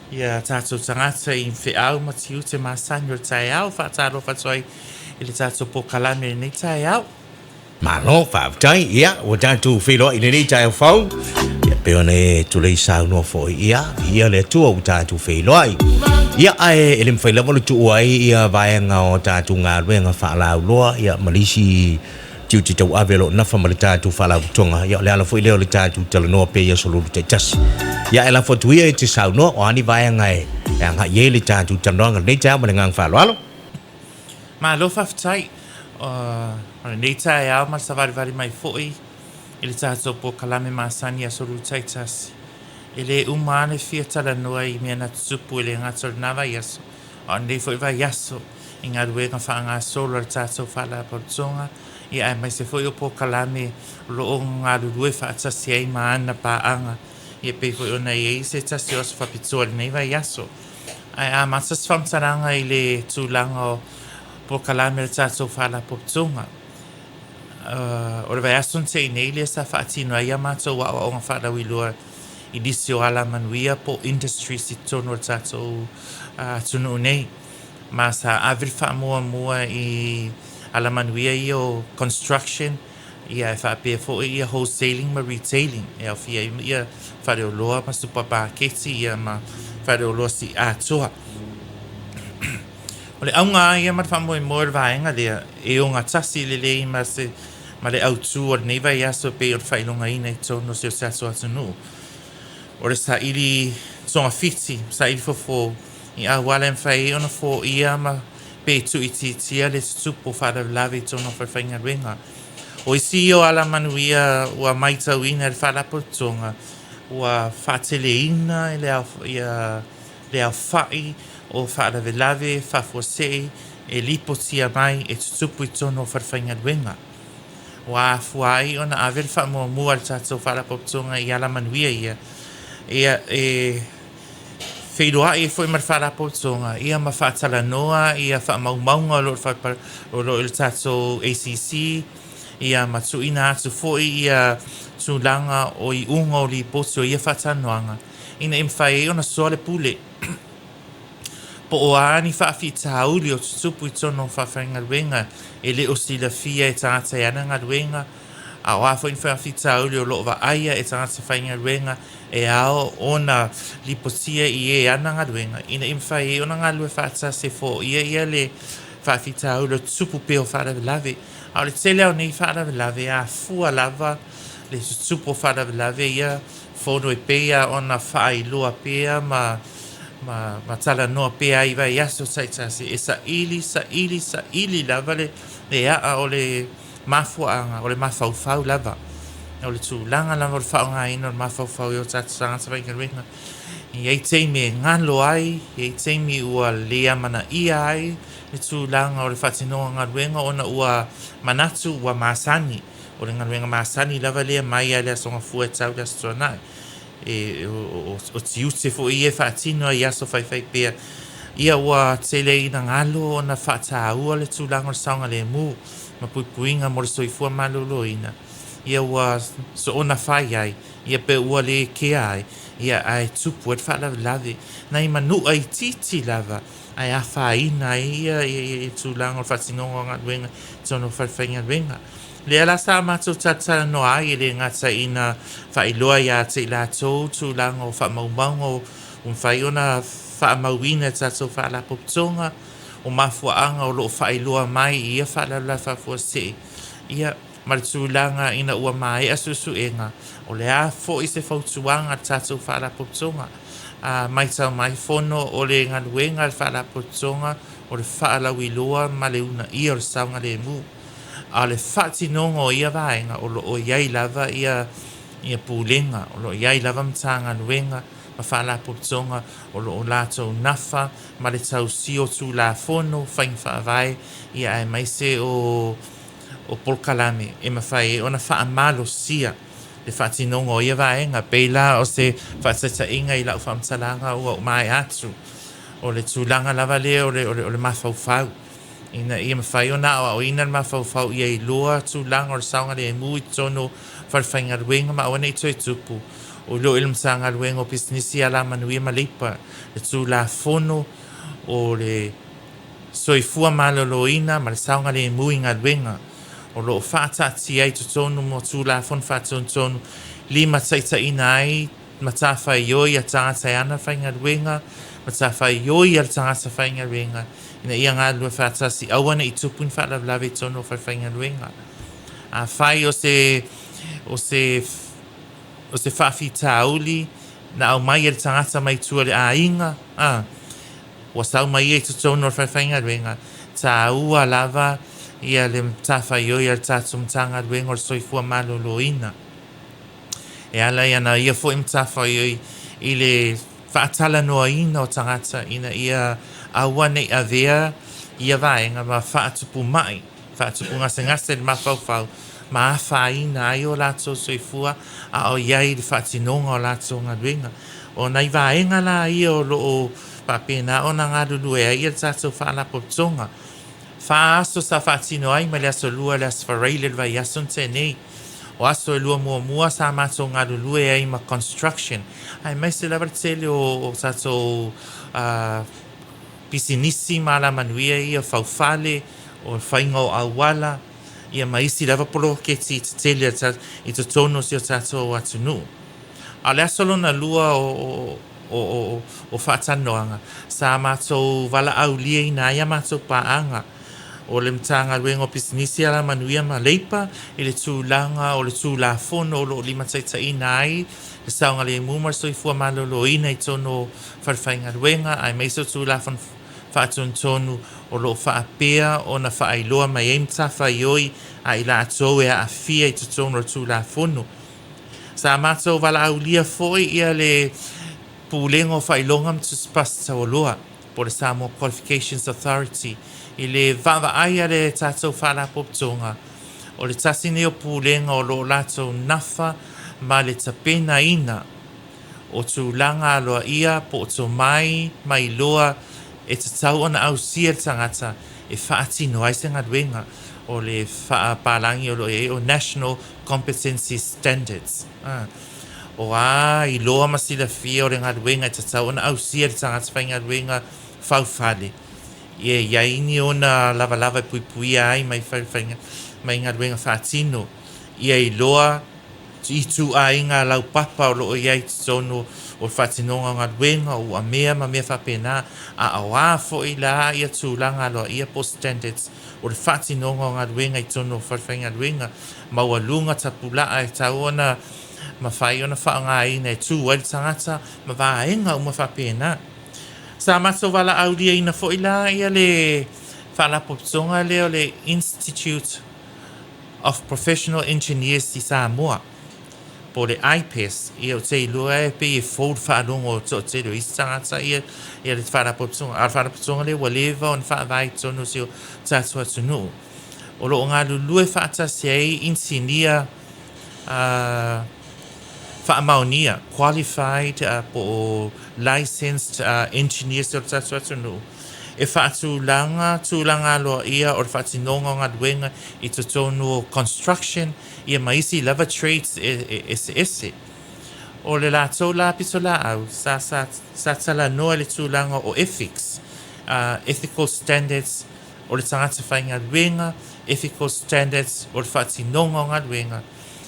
Ia tātou tangata I whi au matiu te māsani o tai au, whaataro whatoi I le tātou po kalame nei tai au. Malo whaafutai, ia, o tātou whiro I nei tai au whau. Ia peo ne tulei sau no fo ia le tua o tātou whiro ai. Ia ae ele mwhailawa le tu ai ia vaenga o tātou ngā ruenga whaalau loa, ia malisi tiu te tau avelo nafa ma le tātou Faalapotopotoga, ia le ala fo I leo le tātou Talanoaga pe ia solulu te tasi. Ia e la fotuia e te sau no o ani vaenga e anga ye le tātou Talanoaga nei tau ma le ngang whaaloalo. Ma lo whaftai, o nei tai au ma sa vari mai foi I le tātou po kalame māsani a soru taitasi. I le umane fia Talanoa I mea na tupu I le ngator nawa yaso. O nei foi vai yaso I ngā ruenga whaanga solo le tātou Faalapotopotoga. Ia ai mai se foi o po kalame lo o ngā rurue whaatasi ai maana paanga. Ia pei foi ona I se tasi o sa whapitua nei vai yaso. Ai a masas whamtaranga I le tūlanga o po kalame le tātou Faalapotopotoga. O le vai asun te nei le sa whaatino ai a mātou wa o ngā whaarawi lua I disi o ala manuia po industry si tono le tātou tunu nei. Ma sa avil wha mua I ala manuia I o construction, ia e whaapea fo I a wholesaling ma retailing, e au fia ia whare o loa ma supermarketi ia ma whare o loa si atoa. O le aunga ia ma whamoe mo le vaenga lea, e o ngā tasi le ma le autu o le neiva ia so pe o le whailonga ina I tono se o se aso atunu. O le sa ili songa fiti, sa ili fofo, I a wale mwhai ona fo ia ma pe tu I tia le tupo Faalavelave tono whawhainga renga. O isi o ala manuia ua maitau ina le Faalapotopotoga, ua whaatele ina le au whai o Faalavelave, whafuasei, e lipo tia mai e tutupu I tono whawhainga renga. Ua afuai ona avel whamua le tātou Faalapotopotoga I ala manuia ia wheiroa I foi mar Faalapotopotoga, ia ma whaatalanoa, ia whaamaumaunga o lo il tātou ACC, ia ma tuina atu foi, ia tūlanga o I unga o li poti o ia whaatanoanga. Ina imwhai ona soa le pule. Po o ani whaafitauli o tutupu I tono whawhainga ruenga, e le o sila fia e tangata I ana ngā ruenga, a o afo in whaafitauli o loo wa aia e tangata whainga ruenga, e ao ona lipotia I ana ngā ruenga. Ina imwhai ona ngā lue whaata se fo ia le whaafitauli o tupu peo Faalavelave. A o le tele au nei Faalavelave a fua lava le tupu Faalavelave ia fono e pea ona whaailoa pea ma Talanoa pea I vai aso taitasi e sa ili lava le a o le mafuanga o le mafaufau lava o le tūlanga lava o le whaonga ina o le mafaufau I o tātusanga sa vainga ruenga I ei teimi e ngalo ai I ei teimi ua lea mana ia ai le tūlanga o le whatinoa ngā ruenga ona ua manatu ua masani o le ngā ruenga masani lava lea mai a lea songa fua e tau lea stonai o tiute fo I e whaatino I aso whai pea ia ua tele ina ngalo ona whaataua le tūlanga o le saunga le mu ma puipuinga mo le soifua malolo ina ia ua so ona whai ai ia pe ua le kea ai ia ai tupu e Faalavelave na I manu ai titi lava ai a whaina ia I tūlanga o whatinonga ngā ruenga tono whawhainga ruenga le ala sa mātou Talanoa ai le ngata ina whailoa ia te lātou tūlanga o whamaumaunga o whai ona whaamauina tātou Faalapotopotoga o mafuaanga o loo whailoa mai ia Faalavelave whafuasei ia ma le tūlanga ina ua mai asusuenga o le a fo I se whautuanga tātou Faalapotopotoga mai tau mai fono o le ngaluenga le Faalapotopotoga o le whaalauiloa ma le una ia o le saunga le mu a le whatinongo ia vaenga o lo iai lava ia pūlenga o lo iai lava mtanga nuenga ma Faalapotopotoga o lo lātou nafa ma le tau si o tū la fono whain whaavai ia ai maise o polkalame e mawhai ona whaamalo sia le whatinongo ia vaenga peila o se whaatata inga I lau whamtalanga o mai atu o le tūlanga lava le o le mawhauwhau ina ia mawhai ona o ina mawhauwhau ia I loa tūlanga o le saunga le mui tono whawhainga ruenga ma awana I toi tupu o lo ilm sanga luenga o pisnisi ala manuia malipa le tu la fono o le soifua maloloina ma le saunga le muinga luenga o lo fata ti ai tonu mo tu la fon fata tonu lima tsaita inai matafa yoi a tangata ana whainga luenga matafa yoi al tangata whainga luenga ina ia ngā lua fata si awana i tupun Faalavelave tonu whainga luenga a whai o se whawhi tauli na au mai al tangata mai tua le a inga wa sau mai e tonu whainga luenga ta ua lava ia le mtafa yoi al tatum tanga luenga o soifua maloloina e ala ia na ia fo imtafa yoi i le Talanoaga o tangata ina ia awa nei avea ia vaenga ma whaatupu mai whaatupu ngase le mawhauwhau ma awhaina ai o lato soifua a o iai le whaatinonga o lato ngā luenga o nei vaenga la ia o loo papena o na ngā lulu e ia tato Faalapotopotoga whaaso sa whaatino ai ma le aso lua le asfarai le vai ason tenei o aso e lua mua sa mato ngā lulu e ai ma construction ai mai se lavar tele o tato pisinisi ma la manuia ia faufale o whainga o awala ia maisi lava polo ke ti tele i to tono si o tato o atunu a le aso lona lua o whaatanoanga sa mato wala au lia ina ia mato paanga o le mtanga luenga o pisinisi ala manuia ma leipa i le tūlanga o le tūlafono o lo lima taitaina ai le saunga le mumar soifua maloloina i tono whawhainga luenga ai meiso tūlafon whaatontonu o lo whaapea o na whaailoa mai e mtafa ioi a ila atou e a fia i tono o tūlafono sa mato wala au lia foi ia le pūlenga o whailonga mtuspas tauloa po le Samoa Qualifications Authority i le vava aia le tatou Faalapotopotoga o le tasine o pulenga o lo latou nafa ma le tapena ina o tūlanga aloa ia po o tō mai loa e tatau ona ausia le tangata e whaatino ai se ngā luenga o le whaapalangi o lo e o National Competency Standards o i loa masila fia o le ngā luenga e tatau ona ausia le tangata whainga luenga faufale ia ini ona lava pui ai mai whainga mai ngā luenga whaatino ia i loa i tu ai ngā lau papa o loo iai tono o whaatinonga ngā luenga o a mea ma mea whapena a awa fo i la ia tūlanga loa ia post standards o le whaatinonga ngā luenga i tono whainga luenga maua lunga tapula ai tau ona ma whai ona whaanga ina e tū wali tangata ma vaenga o ma whapena sa maso wala aulia ina fo ila ia le Faalapotopotoga leo le Institute of Professional Engineers di Samoa po le IPES ia o te ilua e pe e fold whaalongo o to te lo istangata ia le Faalapotopotoga le waleva on whaavai tono si o tatua tunu o lo ngā lulue whaatasi ei insinia whaamaunia, qualified po licensed engineers o tatua tunu e tūlanga loa ia o whaatinonga ngā luenga i to tonu construction ia maisi lava trades ese o le lātou la piso la au sa talanoa le tūlanga o ethics ethical standards o le tangata whainga luenga ethical standards o le whaatinonga ngā luenga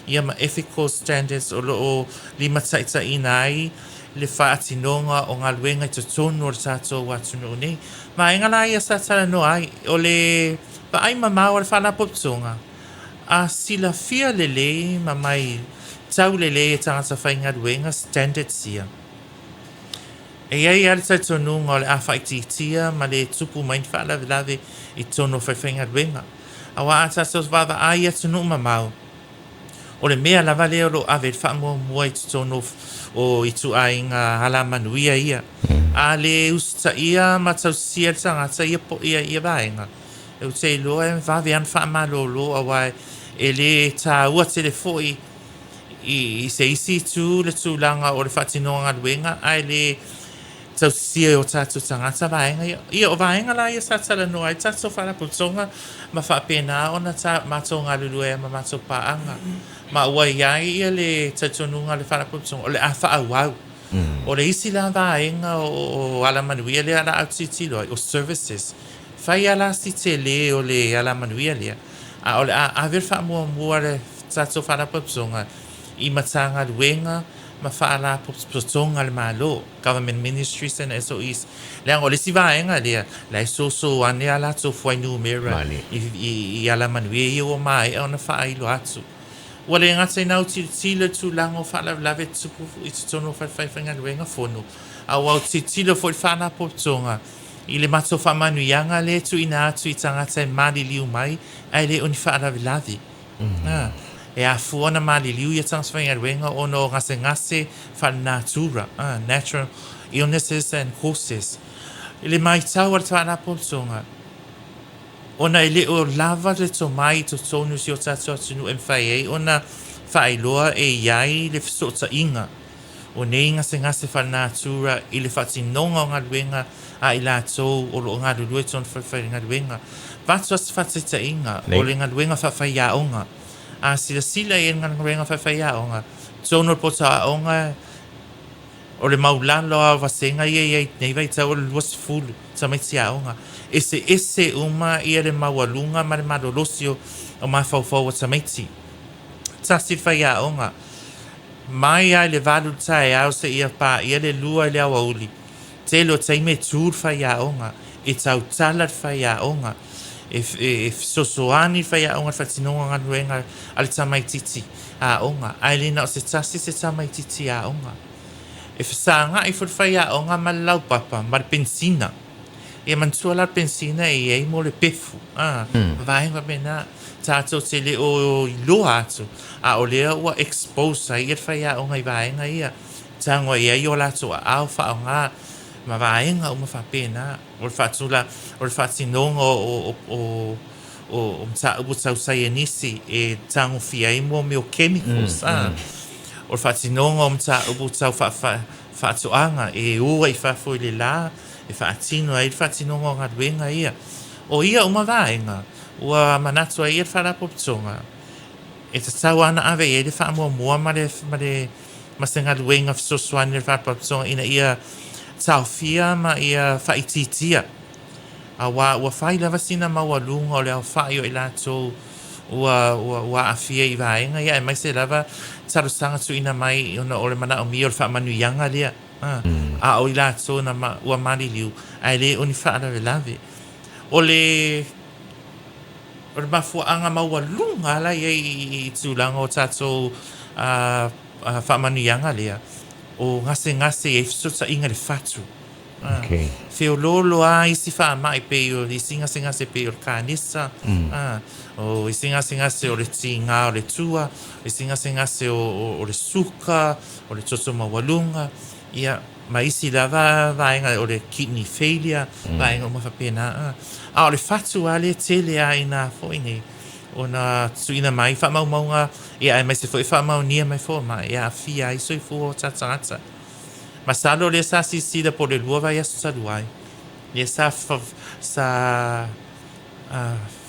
ia ma ethical standards o loo lima taita ina ai le whaatinonga o ngā luenga i to tonu o le tātou watunu nei ma inga la ia sa talanoa ai o le paai mamau o le Faalapotopotoga a sila fia lele ma mai tau lele e tangata whainga luenga standards ia e iai ale taitonunga o le awhaititia ma le tupu main Faalavelave i tono whainga luenga a wa ata sos vava ai atunu mamau o le mea lava leo lo ave whaamua mua i tono o i tu ai ngā hala manuia ia a le usta ia ma tau sia tangata ia po ia vaenga e u te loa e vave an whaamalolo a wai e le tā ua telefoi i se isi tu le tūlanga o le whaatinonga luenga ai le tau sia o tātou tangata vaenga ia o vaenga la ia sa Talanoa i tātou Faalapotopotoga ma whaapena ona tā mātou ngā lulue ma mātou paanga ma ua iai ia le tautonunga le Faalapotopotoga o le a whaauau o le isi la vaenga o Alamanuia le ala au titilo o services fai ala si te le o le Alamanuia lea a o le a ver whaamua le tātou Faalapotopotoga i matanga luenga ma Faalapotopotoga le malo government ministries and SOEs le o le si vaenga lea le so ane ala to whainu mera i Alamanuia i o mai ona whaailo atu ua le ngata inau tila tūlango Faalavelave tupu i tutono whaiwhaiwhainga luenga whonu a wau tila fo i Faalapotopotoga i le mato whamanuianga le tu ina atu i tangata mali liu mai ai le oni Faalavelave e a fuana mali liu ia tangata whainga luenga ono ngase whanatura natural illnesses and causes i le mai tau ar Faalapotopotoga ona ele o lava le to mai to tonu si o tātou atunu MFA ona whaailoa e iai le fisota inga o nei ngase whanatura i le whatinonga o ngā luenga a i lātou o lo ngā lulue tonu whaiwhai ngā luenga vatu as whatita inga o le ngā luenga whaiwhai aonga a sila e ngā luenga whaiwhai aonga tonu pota aonga o le maulalo a wasenga ia nei vai tau o le luas fulu ta mai tia aonga ese uma ia le mawalunga ma le malolosio o mawhauwhau o tamaiti. Tasi whai a onga. Mai ai le valu tae au se ia pā ia le lua le awa uli. Te lo teime tūr whai a onga. E tau talat whai a onga. E sosoani whai a onga whatinonga ngā nuenga ale tamaititi a onga. Ai lina o se tasi se tamaititi a onga. E whasanga i whai a onga ma lau papa ma le pensina. E mantua la pensina e ei mo le pefu. Vaenga mena tātou te le o iloa atu. A o lea ua expose ai e whai a onga i vaenga ia. Tango ia i o lato a au wha o ngā ma vaenga o ma whapena. O le whatula, o le whatinonga o mta ubu tau sai nisi e tango fia i mo me o chemicals. O le whatinonga o mta ubu tau whatuanga e ua i whafo i le la. E whaatino ai whaatino ngā ruenga ia. O ia uma vaenga, ua manatu ai e Faalapotopotoga. E te tau ana ave e le whaamua mua ma le ngā ruenga fisosuani le Faalapotopotoga ina ia tauwhia ma ia whaititia. A ua whai lava sina maua lunga o le au whai o i lato ua awhia i vaenga ia. E mai se lava tarusanga tu ina mai o le mana o mi o le whaamanuianga lea. A o i lato na ua mali liu ai le oni Faalavelave o le mafuanga maua lunga la i tūlanga o tātou whaamanuianga lea o ngase e fisota inga le whatu Feo lolo a isi whaamai pe o isi ngase pe o le kānisa o isi ngase o le tinga o le tua isi ngase o le suka o le toto mawalunga ia ma isi lava vaenga o le kidney failure vaenga o mawhapena a o le whatu a le tele a ina foinei o na tuina mai whamaumaunga ia ai mai se foi whamau nia mai fo mai ia fia i soi fu o tatangata ma salo le sa sisida po le lua vai asu saluai le sa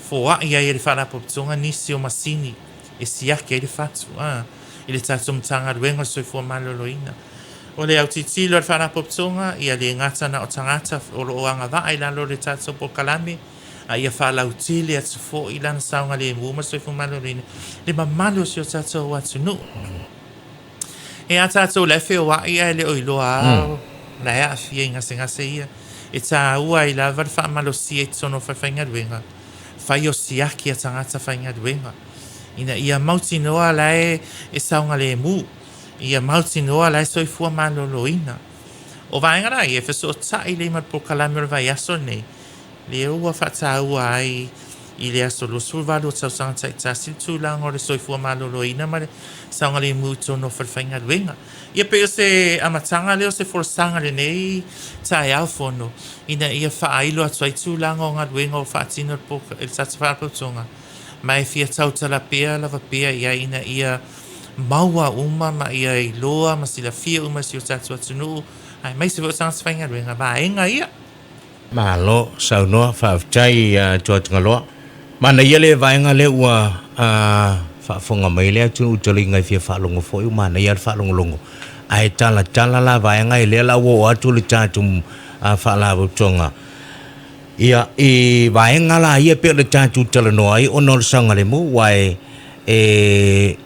foa ia i le Faalapotopotoga nisi o masini e siake i le whatu i le tatomtanga ruenga soi fu maloloina o le au titilo le Faalapotopotoga ia le ngatana o tangata o lo anga va ai lalo le tato po kalame a ia whalautile atu fo i lana saunga le mua soi fu maloloina le mamalo si o tato o atunu e a tato le feo wa ia le oiloa la ea fia ngase ia e ta ua i lava le whaamalosi e tono whaiwhainga ruenga whai o siaki a tangata whainga ruenga ina ia mauti noa lae e saunga le mu ia mauti noa lai soifua maloloina. O vaenga rai e wheso o tai le mat po kalamir vai aso nei. Le ua whata ua ai i le aso lo survalu o tausanga tai tasil tūlanga o le soifua maloloina ma le saunga le muto no whaiwhainga ruenga. Ia pe o se amatanga leo se forsanga le nei tai au fono. Ina ia whaailo atu ai tūlanga o ngā ruenga o whaatino po el tata Faalapotopotoga. Mai fia tautala pea lava pea ia ina ia maua uma ma ia i loa ma sila fia uma si o tatu atunu Ai mai se vo sang sfainga luenga ba enga ia. Malo sau no fa chai cho ngalo. Mana ia le vaenga le ua fa fonga mai le tu utoli ngai fia fa longo foi mana ia fa longo. Ai tala la vaenga le la wo atu le tatum fa la tonga. Ia e vaenga la ia pe le tatu Talanoaga ai ono sanga le mu wai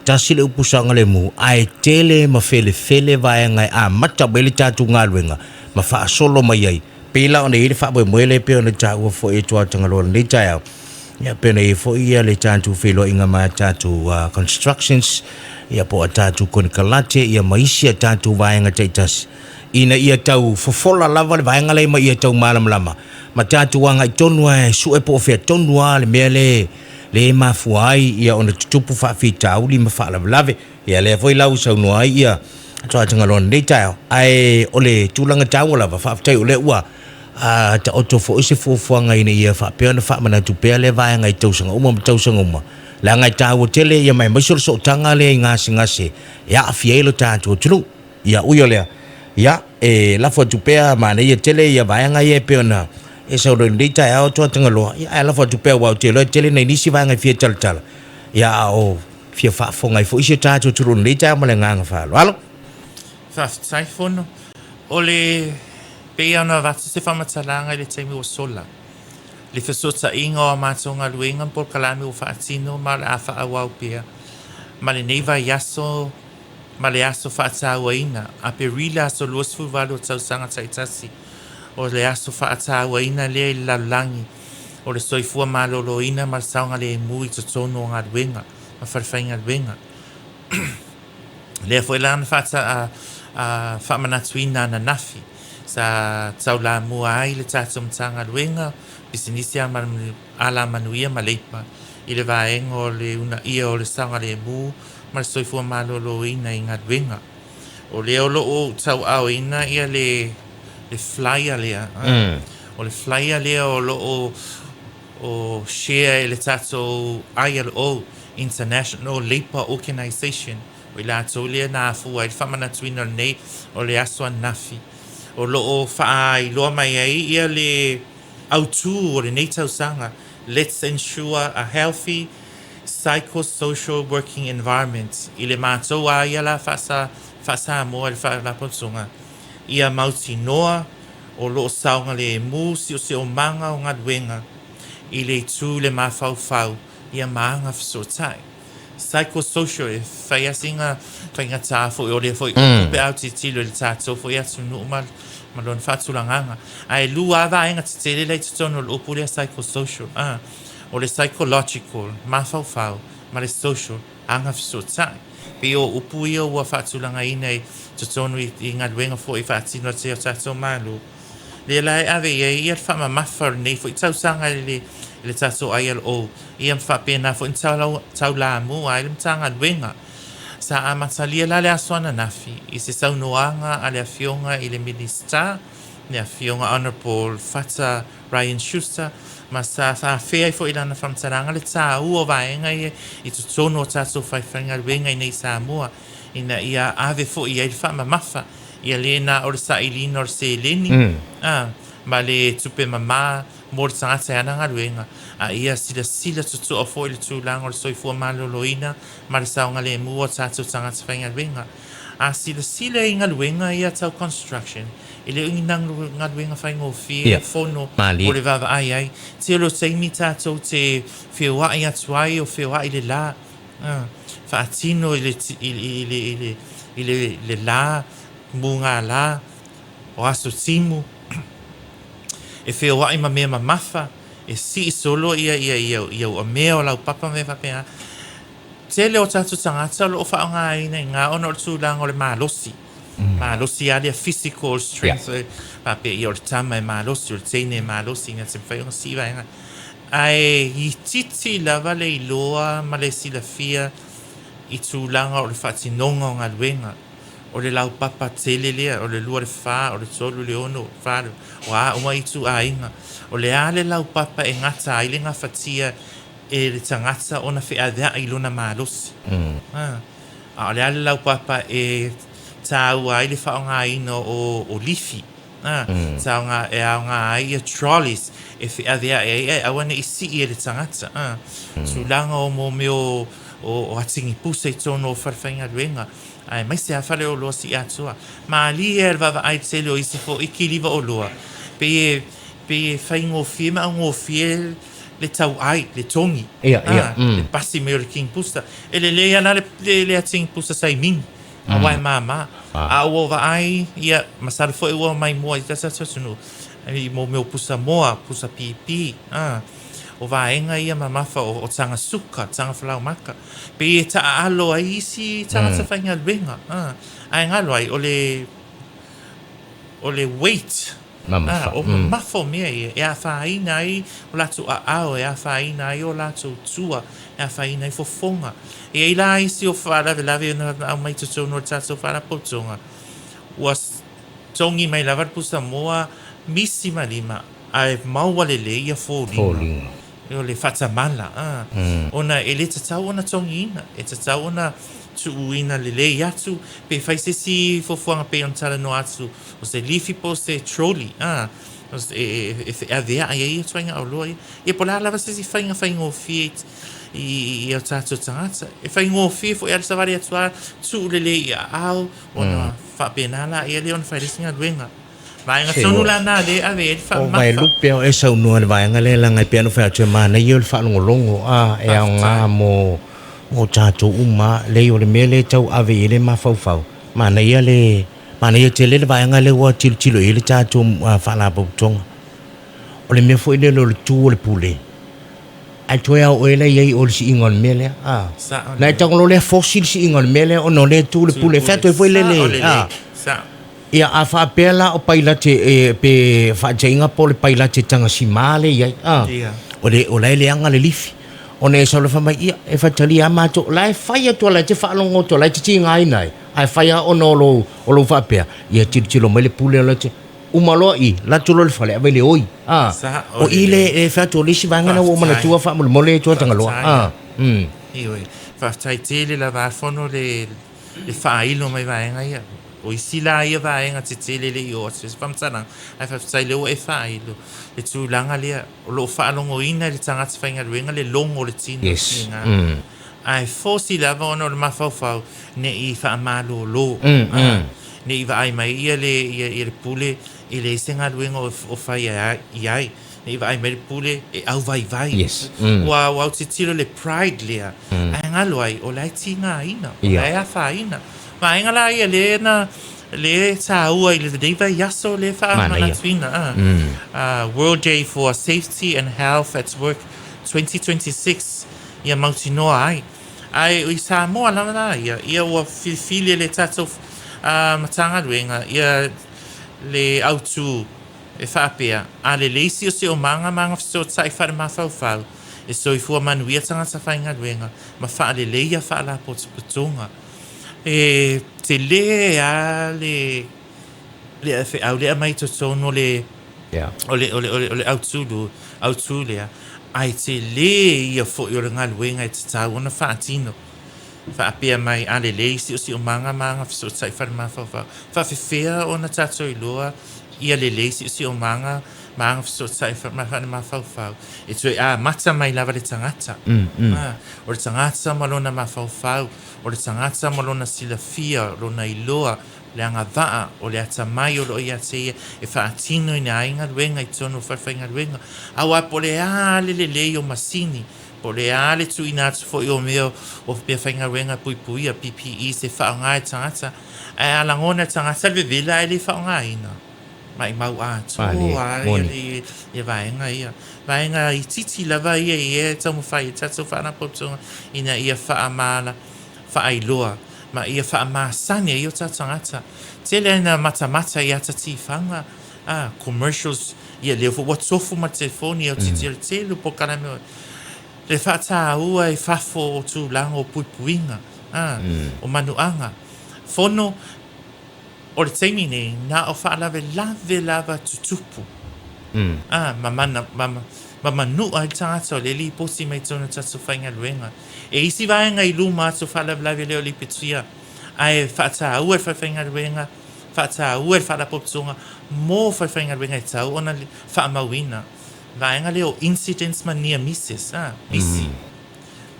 tasile upusanga le mu ai tele ma fele vaenga a mata bele tatu ngaluenga ma fa solo mai ai pela ona ile fa boe moele pe ona tau fo e tua tangalo le tau ya pe nei fo ia le tatu felo inga ma tatu constructions ia po tatu kon kalate ia maisia tatu vaenga taitas ina ia tau fofola lava le vaenga le ma ia tau malam lama ma tatu wanga i tonua su e po fe tonua le mele le mafuai ia ona tutupu fa fitau li ma Faalavelave ia le foi lau sau no ai ia toa tangalon le tau ai ole tulanga tau lava fa tai ole ua ta oto fo ise fo fuanga ina ia fa pe ona fa mana tu pe le vaenga i tausanga uma la ngai tau tele ia mai masol so tanga le ngasi ya afielo tatu tulu ia uyo ya la fo tu pe mana ia tele ia vaenga ia pe ona so do ndita ya to tangalo ya la fo tu pe wa tele nei nisi vaenga fia tal ya o fia fa fonga fo ise tatu tulu ndita ma le nganga fa alo Fa sai fono. Ole pe ana vats se fa matsalanga le tsemi o sola. Le fesota inga o matonga luenga por kalami o fa atino mal afa awau pia. Male neva yaso male aso fa tsawaina a perila so los fu valo tsanga tsaitasi. O le aso fa tsawaina le lalangi. O le soifua maloloina mal saunga le mui tsono nga luenga. Ma farfainga luenga. Le foi lan fa fa manatuina na nafi. Sa taula muai le tatum tanga luenga bisinisia ala manuia malepa ile vaengo le una ia o le sanga le mu ma soifua malolo ina inga luenga o le olo o tau au ina ia le flyer le o le flyer le o lo o share le tato ILO International Labour Organization o la tole na fu ai fa manatuina nei o le aswa nafi o lo fa i lo mai ai ia le autu o le neitau sanga let's ensure a healthy psychosocial working environment i le mātou a ia la fa mo le Faalapotopotoga ia mauti noa o lo saunga le mu si o manga o ngaduenga i le tu le mafau ia maanga fisotai psychosocial e fai asinga fai ngata fo o le fo pe au titilo le tato fo ia tunu malon fatulanganga ai lua va inga tele le tsono lo pule psychosocial o le psychological mafau ma le social anga fisotai pe o upuio wa fatulanga ina tsono i ngaduenga fo i fatino te tato malu le lai ave ia fa mafar nei fo tau sanga le tato ILO ia fa pena fo taula mu ai le tanga duenga sa amasalia la le aswana nafi i se saunoanga ale afionga i le minister ne afionga honorable Fata Ryan Schuster ma sa fea fo ilana famtaranga le ta u o vaenga i tutono tato faifanga duenga i nei Samoa ina ia ave fo ia il fa mafa ia lena or sa ilina or se leni ma le tupe mama mor tangata ana ngaluenga a ia sila tutu o foi le tulang o soifua maloloina ma le saunga le mua tatu tangata whainga luenga a sila inga luenga ia tau construction ile inang ngaluenga whainga o fia fono o le vava ai te lo teimi tatu te whiua i atuai o whiua i le la whaatino i le la munga la o aso timu e whiua i ma mea mafa e si solo ia o mea o lau papa me whapea tele o tatu tangata lo fa nga ina nga ono tulang o le malosi malosi alia physical strength pape i o le tama e malosi o le teine malosi nga te whai o siwa nga ai i titi lava le iloa ma le sila fia i tulanga o le whatinonga o ngā luenga o le lau papa tele lea o le lua le wha o le tolu le ono wharu o a uma i tu a inga o le ale lau papa e ngata ai le ngā whatia e le tangata o na whea dhea i luna malosi. O le ale lau papa e tāua ai le whaongaina o lifi. Tāunga e aunga ai a trolleys e whiawea e awane I si I le tangata. Sulanga o mo meo o atingi pusa I tono o wharwhainga ruenga. Ai mai se awhare o loa si atua. Ma li e rwawa ai te leo isi fo I kiliva o loa. Pe whaingo fie ma ngō fie le tau ai, le tongi. Le pasi meo le king pusa. E le lea na le atingi pusa sai mingi. Awai mama. A ua ai, ia, masara fo e ua mai mua I tasa tatunu. Ai mo meo pusa moa, pusa pipi. O vaenga ia mamafa o tanga suka, tanga whalau maka. Pe e taa alo ai isi tanga sa whainga luenga. Ai ngalo ai, o le weight. O mafo mea ia, e a whaina ai o latu a ao, e a whaina ai o latu tua, e a whaina ai fofonga. E ila isi o Faalavelave na au mai tutou no tato Faalapotopotoga. Ua tongi mai lava pusa moa misi malima, ai maua lele ia fōlinga. O le whatamala. Ona e le tatau ona tongiina, e tatau ona tuuina lele iatu, pe whaisesi fofuanga pe on Talanoaga atu, o se lifi po se trolley. E avea ai ia tuainga au loa. E pola lava sesi whainga o fiet, I o tātou tangata. E whai ngō whia fo e ala savari atua tū lele I a au o na whapenala e le on whai resinga luenga. Vaenga tonu la nā le ave e wha mafa. O vai lupe o e sau nua le vaenga le langa I piano whai atua mana I o le whanongolongo e au ngā mo tātou uma le o le mea le tau ave I le mawhauwhau. Mana ia te le vaenga le ua tilo I le tātou Faalapotopotoga. O le mea fo I le lo le tū o le pule. Ai toi au ele ia o si ingon mele na tangolo le fossil si ingon mele o no le tu le pule fa toi foi lele ia a fa pela o paila te pe fa jinga po le paila te tanga si male ia o le anga le lifi o ne so le fa mai ia e fa tali ama to la fa ia to la te fa longo to la te tinga ai nai ai fa ia o no lo fa pe ia tilo mele pule la te umaloi la tulo le fale avele oi o ile e fa to lisi vanga na o mana tua fa mole to tanga lo ioi fa tai tele la va fono le fa ilo mai vaenga ia o isila ia vaenga te tele le o se fam sana ai fa tai le o e fa ilo e tu langa le o lo fa longo ina le tanga te fainga luenga le longo le tino ai fosi la vono le mafau ne I fa malo lo ne I va ai mai ia le pule I le senga luenga o whai ai. Ne iwa ai mere pule e au vai. Yes. Wa te tiro le pride lea. Ai ngalo ai o lai tinga ina. O lai a whaina. Ma ai ngala ia le tāua I le deiva yaso le wha mana tuina. World Day for Safety and Health at Work 2026. Ia mauti noa ai. Ai ui Samoa lana ia ua fili le tatou matanga luenga. Ia le autu e whapea a le leisi o se o manga fiso tai whare mawhauwhau e soifua manuia tangata whainga luenga ma wha le leia Faalapotopotoga e te le a le au lea mai to tono le ole autu lea ai te le ia fo I o le ngaluenga e te tau ona whaatino whaapea mai a le leisi o si o manga fiso tai whare mawhauwhau whawhewhea o na tato I loa ia le leisi o si o manga fiso tai whare mawhauwhau e tue mata mai lava le tangata o le tangata malona mawhauwhau o le tangata malona silafia lona I loa le anga vaa o le ata mai o lo ia te e whaatino I na ainga luenga I tono whawhainga luenga awa po le le leo masini po le ale tu ina tu fo I meo o pe whainga luenga pui a PPE se whaonga tangata a langona tangata le vela le whaonga ina mai mau tu ia vaenga ia vaenga I titi lava ia tamu whai tatu Faalapotopotoga ina ia whaamala whaailoa ma ia whaamasane I o tangata tele na mata ia tati whanga commercials ia leo fo watofu ma telefoni o titi telu po karameo le whata ua e whafo o tū lango puipuinga o manuanga fono o le teimi nei na o Faalavelave lava tutupu mamanu ai tangata o le li posi mai tonu tatu whainga luenga e isi vaenga I luma atu Faalavelave leo li petuia ai whaata ua whawhainga ruenga, whaata ua Faalapotopotoga, mō whawhainga ruenga e tau, ona whaamauina. Vaenga leo incidents ma near misses, misi.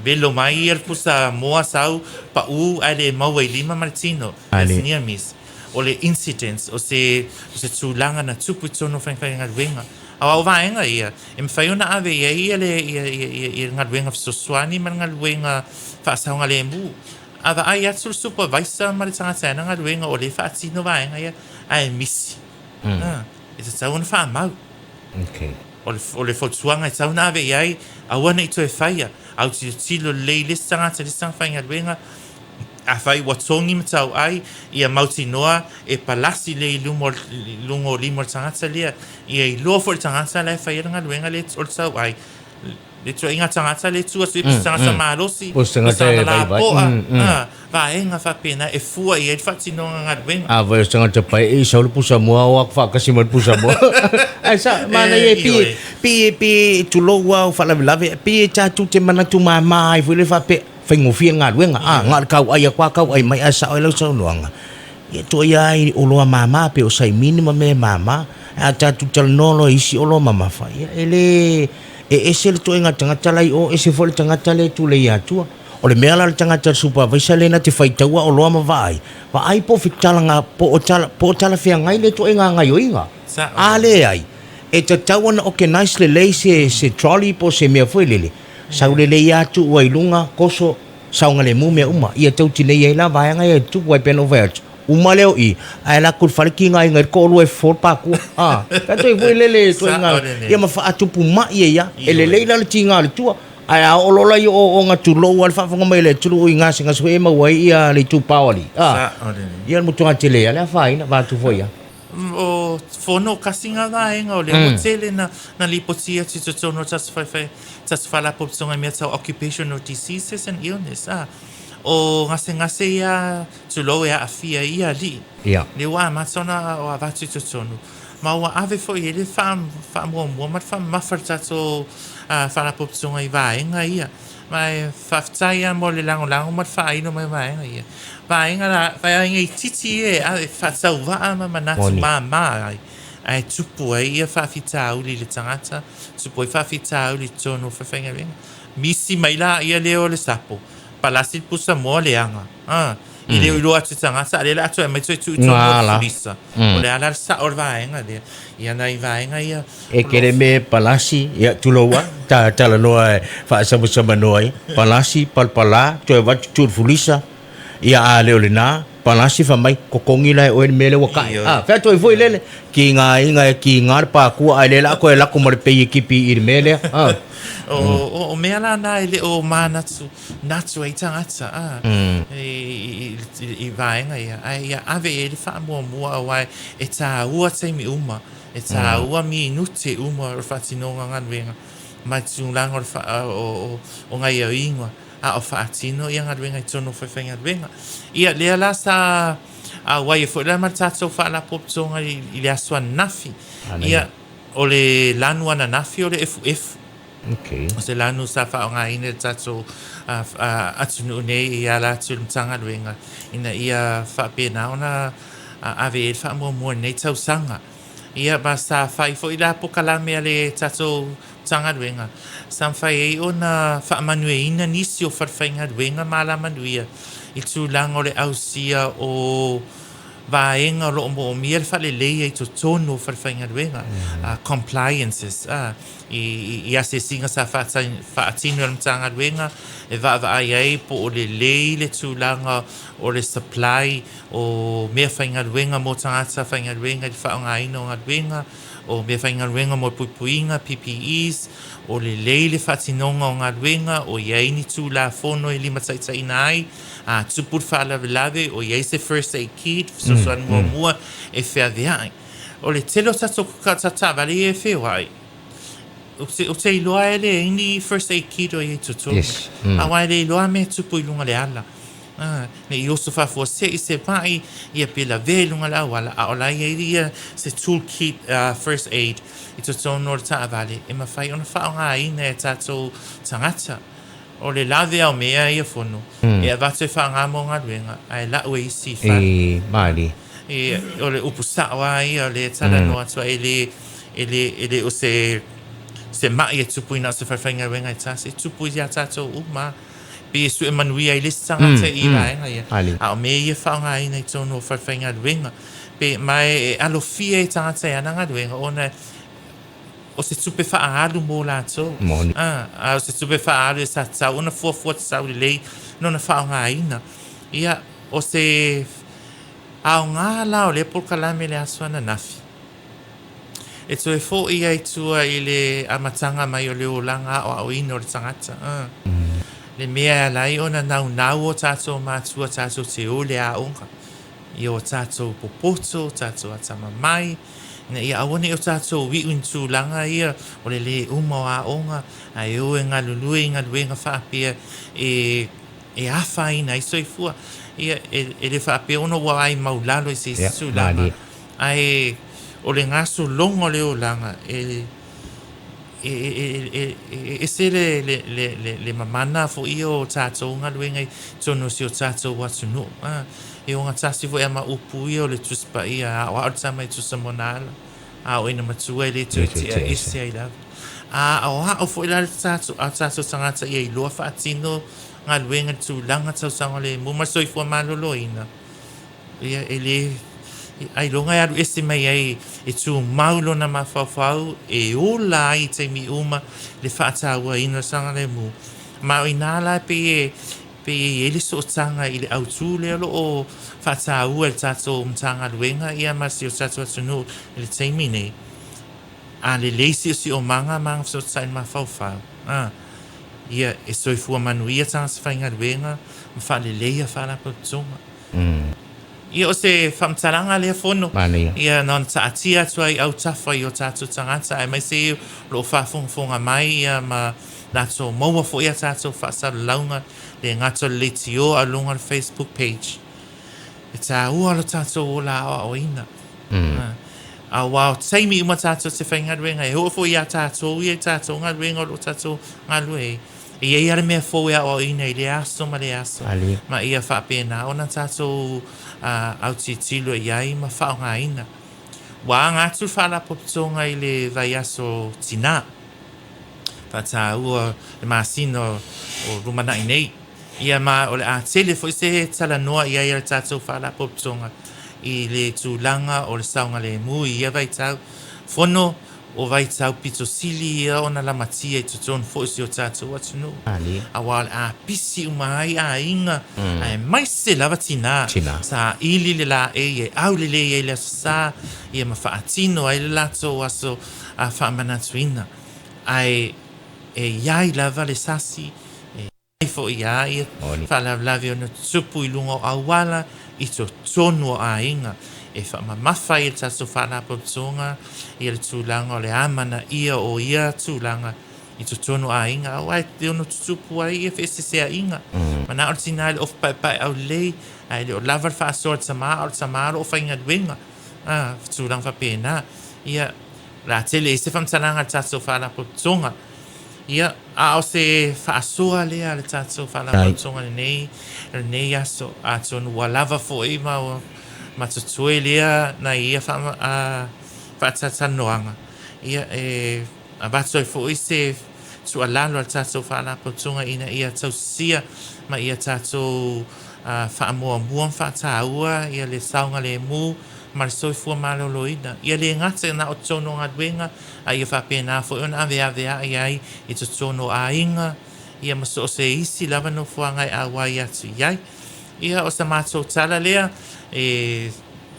Belo mai ia pusa moa sau pa ai le mau ai lima martino, Ale. near miss. O le incidents, o se tūlanga na tupu tono whainga ruenga. Awa o vaenga ia, e mwhaiona ave ia le ngā ruenga whasoswani ma ngā ruenga whaasaunga le mu. Awa ai atu supervisor ma le tangata ngā ruenga o le whaatino vaenga ia, ai misi. E te tau na whaamau. Okay. O le whautuanga e tau na ave iai, awana i toe whaia. Au tilo lei lisa ngata lisa whainga ruenga, a whai watongi matau ai, ia mauti noa, e palasi lei lungo limo tangata lea, ia i lofo le tangata lea whairanga ruenga le tau ai. Le tua inga tangata le tua sui tangata maalosi, O tangata e vai vai. Vaenga whapena e fua i e whatinonga ngā ruenga. A vai tangata pai e saulu pusa moa o ak whakasi man pusa moa. Ai sa mana e pi tu loa o Faalavelave, pi tatu te mana tu mai fui le whape whaingofia ngā ruenga. Ngā kau ai a kwa kau ai mai asa o lau sau noanga. Ia to ia i o loa mama pe o sai minima me mama. A tatu Talanoaga isi o loa mama wha. Ia ele ese le to inga tangata lai o ese fo le tangata le tu le iatua. O le mea la le tangata supervisor le na te whaitaua o loa ma vai. Wa ai po fitalanga po o tala fia ngai le to inga ngai o inga. A le ai. E te tauana o ke nice le lei se trolley po se mea fwoi lele. Sau le lei atu ua ilunga koso saunga le mu mea uma. Ia tau ti lei ai la vai ngai e tupu ai peno vai atu. Uma leo i. Ai la kur whaliki ngai ngai ko lue for paku. Kato i fwoi lele to inga. Ia ma wha atupu mai e ia. E le lei la le tinga le tua. Ai a olola i o ngā tulo al whawhanga mai le tulu i ngā singa sui e mawai ia le tu pawali. Ia mutunga te lea lea whaina vātu fwoi ia. O whono kasinga vaenga o le hotele na lipotia ti tono tas Faalapotopotoga mea tau occupational diseases and illness. O ngase ia tulo e a afia ia li. Le wa matona o avatu tono. Ma ua ave fo i le wha mua mat wha mawhar tato Faalapotopotoga i vaenga ia. Mai whaftaia mo le lango mat wha aino mai vaenga ia. Vaenga i titi e a whatau waa ma manatu ma ai tupu ai ia whawhitau li le tangata. Tupu ai whawhitau li tono whawhainga venga. Misi mai la ia leo le sapo. Palasi pusa mo le anga. I leo i loa te tangata, le la atu e mai tui tu tono furisa. O le ala sa or vaenga le. Ia nai vaenga ia. E kere me palasi, ia tuloa, Talanoaga whaasama noi. Palasi, palpala, toi watu tur furisa. Ia a leo le nā, palasi whamai, kokongi lai oe mele wakai. Whea toi fwoi lele, ki ngā pākua, ai le lako e lako mare pei ekipi i mele. O mea la nā ele o mā natu ai tangata. I vaenga ia. Ia ave e le wha mua au ai e tā ua teimi uma. E tā ua mi nute uma o whatinonga nganuenga. Mai tūlanga o ngai au ingoa. O whaatino ia ngaruenga i tono whawhainga ruenga. Ia lea la sa wai e fwela ma tātou Faalapotopotoga i le asua nafi. Ia o le lanu ana nafi o le efu. O se lanu sa wha o ngā ine tātou atunu nei ia la tūlumtanga ruenga. Ina ia whapena ona ave e wha mua nei tau sanga. Ia ba sa whai fo i la pokalame le tātou tanga ruenga. Sam whai e ona whaamanue ina nisi o wharwhainga ruenga mālamanuia. I tūlanga o le ausia o vaenga lo o mia whale leia i to tono o wharwhainga ruenga. Compliances. I ase singa sa whaatinu al mtanga ruenga. E va ai ai po o le lei le tūlanga o le supply o mea whainga ruenga mo tangata whainga ruenga i whaonga ino ngā ruenga. O mea whainga ruenga mo puipuinga, PPEs, o le lei le whatinonga o ngā ruenga, o iei ni tū la whono e lima taitaina ai, tupur Faalavelave, o iei se first aid kit, so soan mua e whea veai. O le telo tato kukatata vale e whea ai. O te iloa e le ini first aid kit o iei tutu. A wai le iloa me tupu ilunga le ala. Ne i oso whafua se i se mai ia pila velunga la wala a ola ia se toolkit first aid i to tono o ta vale e ma whai ona whaonga ina e tato tangata o le lave au mea ia fono. E avatu e whaangamo ngā ruenga, ai la ue isi whare. E mali. E o le upusawa ia o le Talanoaga atua e le o se mai e tupu ina se whawhainga ruenga i tase, tupu i a tātou uma. Pe e su e manuia i lisa ngata i raenga ia. A o mea ia whaonga ina i tono o whawhainga ruenga. Pe mai e alofia e tangata e ananga ruenga, o se tupe whaalu mō lātou. O se tupe whaalu e sa tau, ona fuafua te tau lei, nona whaonga ina. Ia, o se ao ngā lao le polkalame le aswana nafi. E to e fo ia i tua i le amatanga mai o le olanga o au ino le tangata. Le mea lai ona nau o tātou mātua tātou te ole a onga. I o tātou popoto, tātou atama mai. Na ia awane o tātou wiu intu langa ia o le uma o a onga. Ai o e ngā lulue ngā luenga whaapea e awha ina i soifua. Ia e le whaapea ono wa ai maulalo i se su langa. Ai o le ngaso longo le o langa e se le mamana fo i o tātou ngā luenga i tono si o tātou watunu. E o ngā tasi fo e ma upu i o le tuspa i a o tama i tusa monala. A o ina matua i le tu te a isi ai lava. A o fo i la le tātou tangata i a iloa whaatino ngā luenga tu langa tau sanga le mumasoi fo malolo ina. Ia e le ai longa e aru ese mai ai e tu maulo na mawhawhau e ola ai te mi uma le whaataua ina sanga le mu. Ma o inala pe e le so tanga i le autu le alo o whaataua le tato mtanga luenga ia masi o tato atunu le teimi nei. A le leisi o si o manga so tain mawhawhau. Ia e soifua manuia tanga se whainga luenga mwha le leia Faalapotopotoga. Ia o se whamtaranga lea fono. Ia non taatia tua i au tafa i o tātou tangata. Ai mai se lo whafonga mai ia ma nato maua fo ia tātou whaasara launga le ngato le tio a lunga le Facebook page. E tā ua lo tātou o la o ina. A wao taimi uma tātou te whainga ruenga. E hoa fo ia tātou i e tātou ngā ruenga lo tātou ngā lue. E ia le mea fo ia o ina i le aso ma le aso. Ma ia whapena ona tātou au titilo i ai ma whaonga ina. Wa ngātu Faalapotopotoga i le vai aso tina. Whata ua le māsino o rumana i nei. Ia ma o le a tele fo i se talanoa i ai le tātou Faalapotopotoga. I le tūlanga o le saunga le mui ia vai tau. Fono o vai tau pito sili ia ona la matia i tutonu fo i si o tātou atunu. A wale a pisi umai a inga. A mai se lava tina. Sa ili le la e au le le le sa ia ma whaatino ai le lato aso a whaamanatuina. Ai e iai lava le sasi. E iai fo iai Faalavelave ona tupu i lungo awala i to tonu a inga. E whaamamawhai e tātou Faalapotopotoga i le tūlanga o le amana ia o ia tūlanga i to tonu a inga. Au ai te ono tutupu ai e whesesea inga. Mana o tina le of pai au lei ai le o lavar whaasoa o tamaro o whainga duenga. Tūlanga whapena. Ia la tele e se whamtaranga tātou Faalapotopotoga. Ia a o se whaasoa lea le tātou Faalapotopotoga le nei aso a tonu wa lava fo e ma tutue lea na ia whaatatanoanga. Ia a batoi fo i se tualalo al tātou Faalapotopotoga ina ia tausia ma ia tātou whaamuamuam whaataua ia le saunga le mu ma le soifua maloloina. Ia le ngata na o tono ngā duenga a ia whapena fo ona avea ai i to tono a inga ia maso o se isi lava no fuanga a wai atu iai. Ia o sa mātou tala lea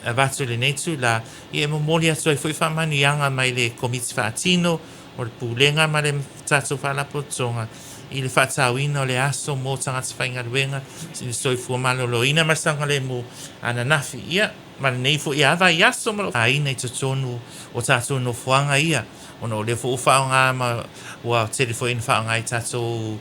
a vatu le netu la ia momoli atu ai fui whamanianga mai le komiti whaatino o le pūlenga ma le tātou Faalapotopotoga i le whaatauina o le aso mō tangata whainga ruenga si le soifua maloloina ma sanga le mo ananafi. Ia ma le neifo ia awa i aso malo aina i tonu o tātou no fuanga ia ona o le fo whaonga ma ua telefo ina whaonga i tātou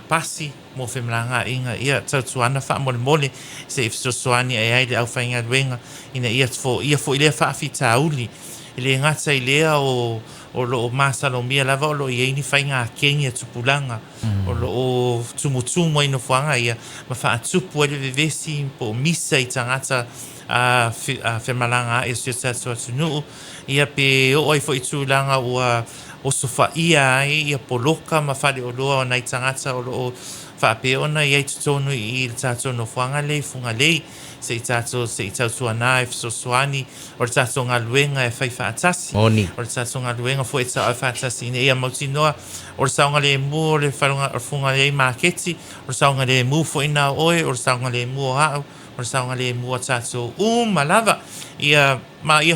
pasi mo whemlanga inga ia tautuana wha mole se ifsosoani ai le au whainga ruenga ina ia fo i lea whaafi tauli i le ngata i lea o o lo masalo mia lava o lo ia ni fainga kengi tupulanga o lo tumutumo ino fuanga ia ma fa tupu le vevesi po misa I tangata a femalanga e so tunu ia pe o ai fo itulanga o sofa ia ia poloka ma fale o lo na tangata o lo fa pe ona ia tonu I tato no fuanga le funga le se tato ana e so swani o tato ngaluenga e fai fa atasi o tato ngaluenga fo eta fa atasi ne ia mautinoa o saunga le mu le funga le marketi o saunga le mu fo ina oe o saunga le mu ha o saunga le mu tato malava ia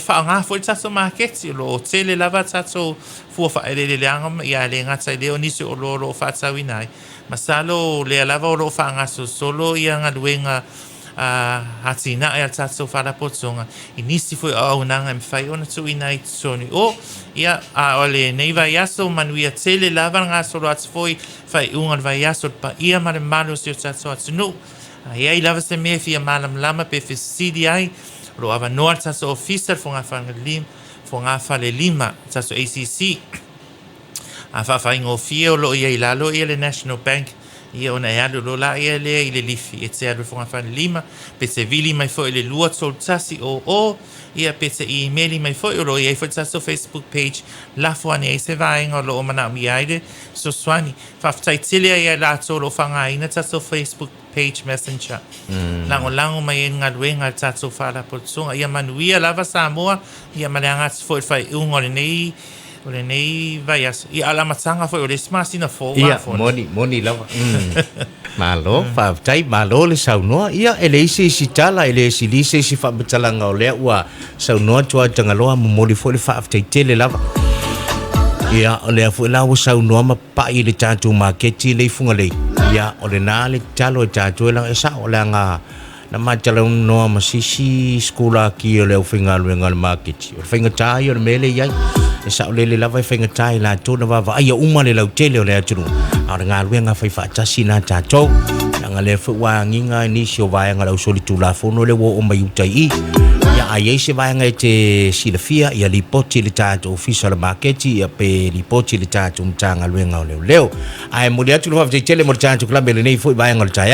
fa nga fo tato marketi lo tele lava tato fu fa ele le anga ia le ngata le onisi o lo fa tsawinai masalo le lava o lo fa nga solo ia ngaluenga hatina e tato Faalapotoga inisi foi au nanga mfai ona tu inai tsoni o ia ole nei vai aso manuia tele lava nga solo ats foi fai unga vai aso pa ia male malo si tato atunu ia I lava se me fia malam lama pe fisidi ai lo ava no tato officer fonga fale lima tato ACC fa ingo fio lo ia ilalo ia le National Bank ia ona ia lo la ia le I le lifi e te alu fonga fan lima pe se vili mai fo le lua sol tasi o ia pe se emaili mai fo lo ia fo taso Facebook page la fo ani se vai ngo lo mana mi aide so swani fa taitile ia la lo fanga ina taso Facebook page messenger lango mai ngaluenga taso Faalapotoga ia manuia lava Samoa ia malanga fo fai ungole nei ole nei vai as I ala matanga foi ole smasina fo ia moni lava malo fa tai malo le saunoa ia ele si tala ele si lise si fa betalanga ole ua saunoa tua tangaloa mo fo le fa tele lava ia ole fo la saunoa ma pa I le tatu marketi le funga le ia ole na le talo tatu la esa ole nga na matala no masisi skula ki ole finga luenga marketi o finga tai o mele ia sa le lava finga tai la tona va ia uma le lautele ole atu a nga luenga fai fa tasina tato nga le fu wa nginga ni sio va nga la usoli tu la fono le wo o mai utai ia ai se va nga te silafia ia lipoti le tato official marketi ia pe lipoti le tato mtanga luenga ole leo ai mo le atu no va tele mo tato club le nei fu va nga le tai